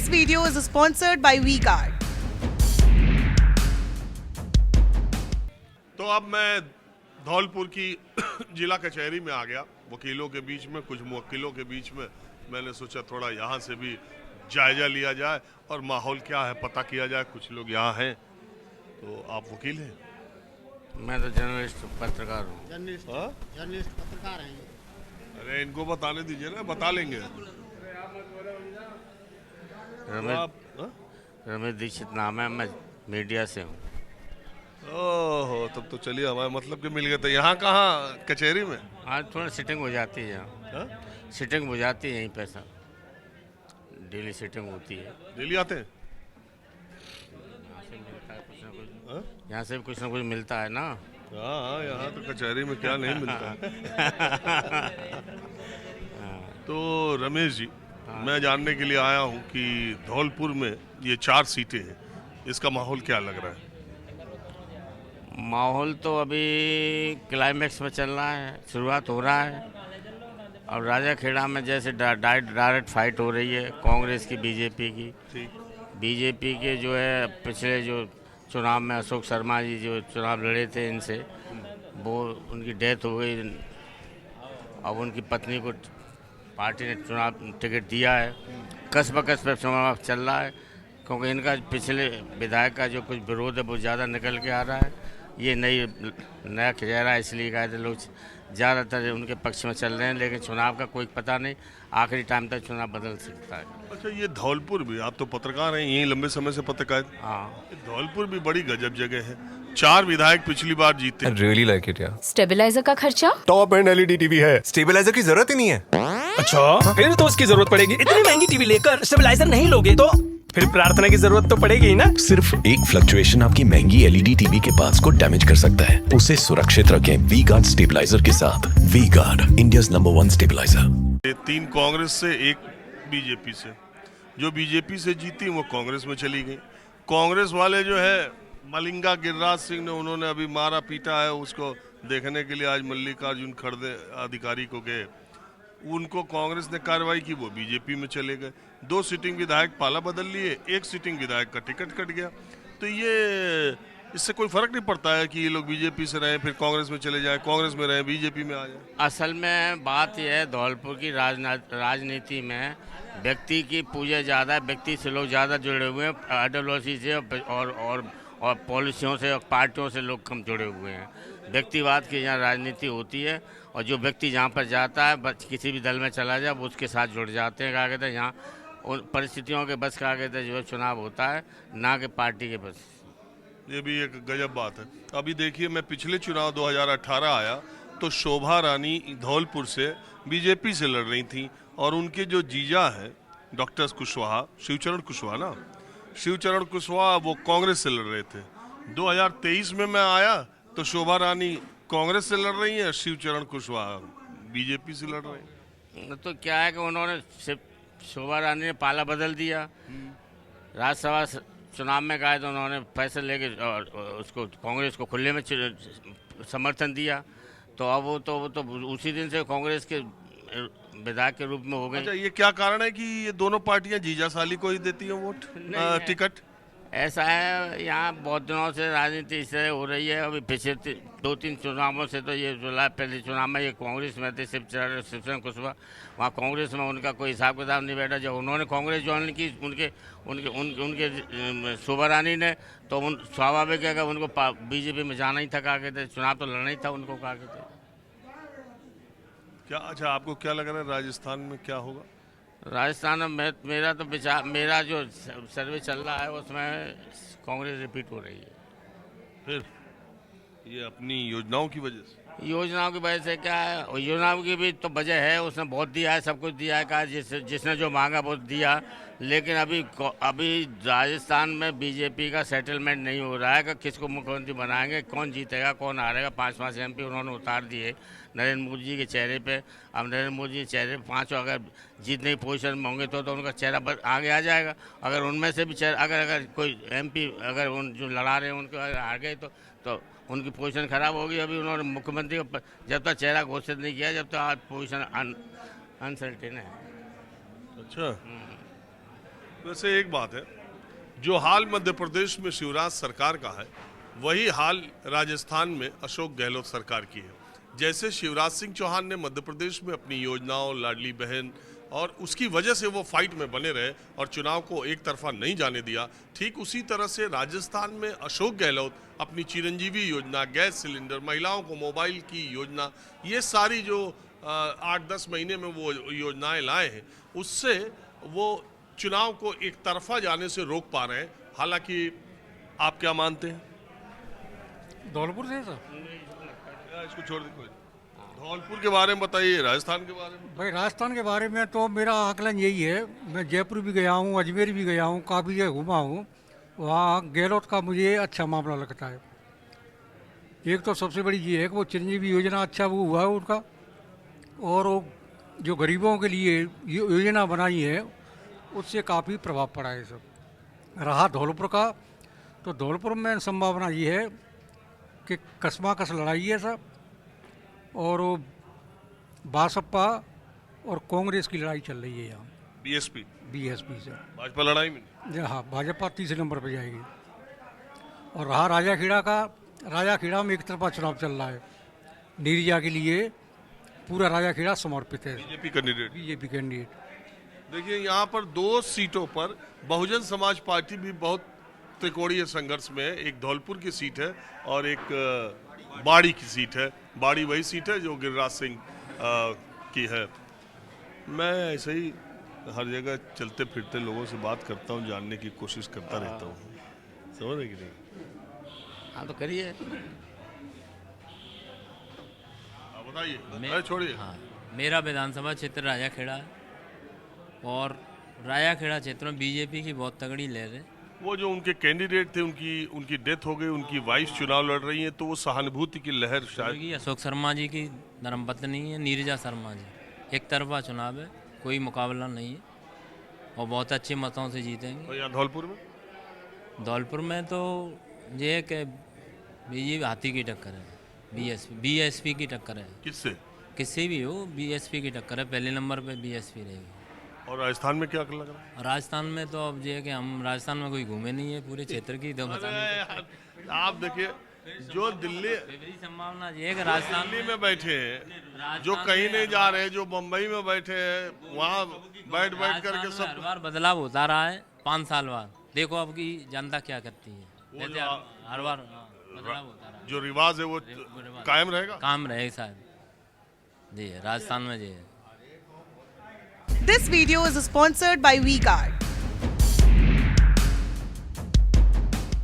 This video is sponsored by V-Guard. तो अब मैं धौलपुर की जिला कचहरी में आ गया, वकीलों के बीच में, कुछ मुवक्किलों के बीच में। मैंने सोचा थोड़ा यहाँ से भी जायजा लिया जाए और माहौल क्या है पता किया जाए। कुछ लोग यहाँ हैं। तो आप वकील हैं? मैं तो जर्नलिस्ट पत्रकार हूँ। जर्नलिस्ट पत्रकार हैं। अरे इनको बताने दीजिए ना, बता लेंगे। रमेश दीक्षित नाम है, मैं मीडिया से हूँ। ओहो, तब तो चलिए हमारे मतलब के मिल गए। तो यहाँ कहाँ, कचहरी में? आज थोड़ा सिटिंग हो जाती है यहाँ। सिटिंग हो जाती है यहीं पे सर, डेली सिटिंग होती है। डेली आते हैं? यहाँ से भी कुछ ना कुछ मिलता है ना। हाँ, यहाँ तो कचहरी में क्या नहीं मिलता है। तो रमेश जी, मैं जानने के लिए आया हूँ कि धौलपुर में ये 4 सीटें हैं, इसका माहौल क्या लग रहा है? माहौल तो अभी क्लाइमैक्स में चल रहा है, शुरुआत हो रहा है। और राजा खेड़ा में जैसे डायरेक्ट फाइट हो रही है कांग्रेस की, बीजेपी की। बीजेपी के जो है पिछले जो चुनाव में अशोक शर्मा जी जो चुनाव लड़े थे इनसे, वो उनकी डेथ हो गई। अब उनकी पत्नी को पार्टी ने चुनाव टिकट दिया है। कस बकस पे चुनाव चल रहा है, क्योंकि इनका पिछले विधायक का जो कुछ विरोध है वो ज़्यादा निकल के आ रहा है। ये नया चेहरा है, इसलिए कहा थे लोग ज़्यादातर उनके पक्ष में चल रहे हैं। लेकिन चुनाव का कोई पता नहीं, आखिरी टाइम तक चुनाव बदल सकता है। अच्छा, ये धौलपुर भी, आप तो पत्रकार हैं, यहीं लंबे समय से पत्रकार। हाँ, धौलपुर भी बड़ी गजब जगह है। 4 विधायक पिछली बार जीते। really like it, yeah. Stabiliser का खर्चा? टॉप एंड एलईडी टीवी है, स्टेबलाइजर की जरूरत ही नहीं है। अच्छा, फिर तो उसकी जरूरत पड़ेगी। इतनी महंगी टीवी लेकर स्टेबलाइजर नहीं लोगे तो फिर प्रार्थना की जरूरत तो पड़ेगी ही ना। सिर्फ एक फ्लक्चुएशन आपकी महंगी एलईडी टीवी के पार्ट्स को डैमेज कर सकता है। उसे सुरक्षित रखें वी-गार्ड स्टेबलाइजर के साथ। V-Guard, India's number 1 stabiliser. 3 Congress से, 1 बीजेपी से। जो बीजेपी से जीती वो कांग्रेस में चली गई। कांग्रेस वाले जो है मलिंगा गिरिराज सिंह ने, उन्होंने अभी मारा पीटा है, उसको देखने के लिए आज मल्लिकार्जुन खड़गे अधिकारी को गए। उनको कांग्रेस ने कार्रवाई की, वो बीजेपी में चले गए। 2 सिटिंग विधायक पाला बदल लिए, 1 सिटिंग विधायक का टिकट कट गया। तो ये इससे कोई फर्क नहीं पड़ता है कि ये लोग बीजेपी से रहें फिर कांग्रेस में चले जाएं, कांग्रेस में रहें बीजेपी में आ जाएं। असल में बात यह है, धौलपुर की राजनीति में व्यक्ति की पूजा ज़्यादा है, व्यक्ति से लोग ज़्यादा जुड़े हुए हैं। आइडियोलॉजी से और पॉलिसियों से और पार्टियों से लोग कम जुड़े हुए हैं। व्यक्तिवाद की यहाँ राजनीति होती है, और जो व्यक्ति जहाँ पर जाता है, किसी भी दल में चला जाए, वो उसके साथ जुड़ जाते हैं। कहा कहते हैं यहाँ उन परिस्थितियों के बस, कहा कहते हैं जो चुनाव होता है, ना कि पार्टी के बस। ये भी एक गजब बात है। अभी देखिए, मैं पिछले चुनाव 2018 आया तो शोभा रानी धौलपुर से बीजेपी से लड़ रही थी, और उनके जो जीजा है डॉक्टर कुशवाहा, शिवचरण कुशवाहा ना, शिवचरण कुशवाहा, वो कांग्रेस से लड़ रहे थे। 2023 में मैं आया तो शोभा रानी कांग्रेस से लड़ रही है, शिवचरण कुशवाहा बीजेपी से लड़ रहे हैं। तो क्या है कि उन्होंने शोभा रानी ने पाला बदल दिया। राज्यसभा चुनाव में गए तो उन्होंने पैसे लेके उसको कांग्रेस को खुले में समर्थन दिया। तो अब वो तो उसी दिन से कांग्रेस के विधायक के रूप में हो गए। अच्छा, ये क्या कारण है कि ये दोनों पार्टियां जीजा साली को ही देती हैं वोट, टिकट? ऐसा है, यहाँ बहुत दिनों से राजनीति इससे हो रही है। अभी पिछले 2-3 चुनावों से तो ये पहले चुनाव में ये कांग्रेस में थे, शिवचरण कुशवाहा, वहाँ कांग्रेस में उनका कोई हिसाब किताब नहीं बैठा। जब उन्होंने कांग्रेस ज्वाइन की, उनके शोभा रानी ने, तो स्वाभाविक है कि उनको बीजेपी में जाना ही था। कहा कहते चुनाव तो लड़ना ही था उनको। कहा कहते क्या, अच्छा, आपको क्या लग रहा है राजस्थान में क्या होगा? राजस्थान में मेरा तो विचार, मेरा जो सर्वे चल रहा है उसमें कांग्रेस रिपीट हो रही है। फिर ये अपनी योजनाओं की वजह से? योजनाओं की वजह से क्या है, योजनाओं की भी तो वजह है, उसने बहुत दिया है, सब कुछ दिया है। कहा जिसने जो मांगा बहुत दिया। लेकिन अभी राजस्थान में बीजेपी का सेटलमेंट नहीं हो रहा है कि किसको मुख्यमंत्री बनाएंगे, कौन जीतेगा, कौन हारेगा। 5 एमपी उन्होंने उतार दिए नरेंद्र मोदी जी के चेहरे पे। अब नरेंद्र मोदी जी के चेहरे पे 5 अगर जीतने की पोजीशन में होंगे तो उनका चेहरा आगे आ जाएगा। अगर उनमें से भी चेहरा, अगर कोई एमपी अगर उन जो लड़ा रहे हैं उनको अगर हार गए तो उनकी पोजीशन खराब होगी। अभी उन्होंने मुख्यमंत्री को जब तक चेहरा घोषित नहीं किया, जब तक आज पोजीशन अनसर्टेन है। अच्छा, वैसे एक बात है, जो हाल मध्य प्रदेश में शिवराज सरकार का है वही हाल राजस्थान में अशोक गहलोत सरकार की है। जैसे शिवराज सिंह चौहान ने मध्य प्रदेश में अपनी योजनाओं, लाडली बहन और उसकी वजह से वो फाइट में बने रहे और चुनाव को एक तरफा नहीं जाने दिया, ठीक उसी तरह से राजस्थान में अशोक गहलोत अपनी चिरंजीवी योजना, गैस सिलेंडर, महिलाओं को मोबाइल की योजना, ये सारी जो 8-10 महीने में वो योजनाएं लाए हैं, उससे वो चुनाव को एक तरफा जाने से रोक पा रहे हैं। हालांकि आप क्या मानते हैं? धौलपुर से सर, इसको छोड़ दे, कोई धौलपुर के बारे में बताइए, राजस्थान के बारे में। भाई राजस्थान के बारे में तो मेरा आकलन यही है, मैं जयपुर भी गया हूँ, अजमेर भी गया हूँ, काफ़ी जगह घूमा हूँ। वहाँ गहलोत का मुझे अच्छा मामला लगता है। एक तो सबसे बड़ी ये है कि वो चिरंजीवी योजना अच्छा वो हुआ है उनका, और वो जो गरीबों के लिए योजना बनाई है उससे काफ़ी प्रभाव पड़ा है सब। रहा धौलपुर का, तो धौलपुर में संभावना ये है कि कस्माकस लड़ाई है सब, और वो बासपा और कांग्रेस की लड़ाई चल रही है यहाँ। बीएसपी से भाजपा लड़ाई में नहीं। हाँ, भाजपा तीसरे नंबर पर जाएगी। और रहा राजाखेड़ा का, राजाखेड़ा में एक तरफा चुनाव चल रहा है। नीरजा के लिए पूरा राजाखेड़ा समर्पित है, बीजेपी कैंडिडेट। देखिए, यहाँ पर 2 सीटों पर बहुजन समाज पार्टी भी बहुत त्रिकोणीय संघर्ष में है। एक धौलपुर की सीट है और एक बाड़ी की सीट है। बाड़ी वही सीट है जो गिरिराज सिंह की है। मैं ऐसे ही हर जगह चलते फिरते लोगों से बात करता हूँ, जानने की कोशिश करता रहता हूँ, समझ रहे कि नहीं? हाँ तो करिए, बताइए, छोड़िए। हाँ, मेरा विधानसभा क्षेत्र राजाखेड़ा है और राजाखेड़ा क्षेत्र में बीजेपी की बहुत तगड़ी लहर है। वो जो उनके कैंडिडेट थे, उनकी डेथ हो गई, उनकी वाइफ चुनाव लड़ रही है, तो वो सहानुभूति की लहर शायद। अशोक शर्मा जी की धर्मपत्नी है नीरजा शर्मा जी। एक तरफा चुनाव है, कोई मुकाबला नहीं है और बहुत अच्छे मतों से जीतेंगे। और यहाँ धौलपुर में तो ये है कि बीजेपी हाथी की टक्कर है, बीएसपी की टक्कर है। किससे भी हो, बीएसपी की टक्कर है। पहले नंबर पे बीएसपी रहेगी। और राजस्थान में क्या लग रहा है? राजस्थान में तो अब ये है कि हम राजस्थान में कोई घूमे नहीं है पूरे क्षेत्र की, तो बता नहीं। आप देखिए, जो दिल्ली संभावना ये है कि राजस्थान दिल्ली में बैठे हैं, जो कहीं नहीं जा रहे, जो मुंबई में बैठे हैं, वहाँ बैठ करके सब हर बार बदलाव होता रहा है। 5 साल बाद देखो अब की जनता क्या करती है। हर बार बदलाव होता रहा, जो रिवाज है वो कायम रहेगा, काम रहेगा शायद। जी राजस्थान में जी है। This video is sponsored by V-Guard.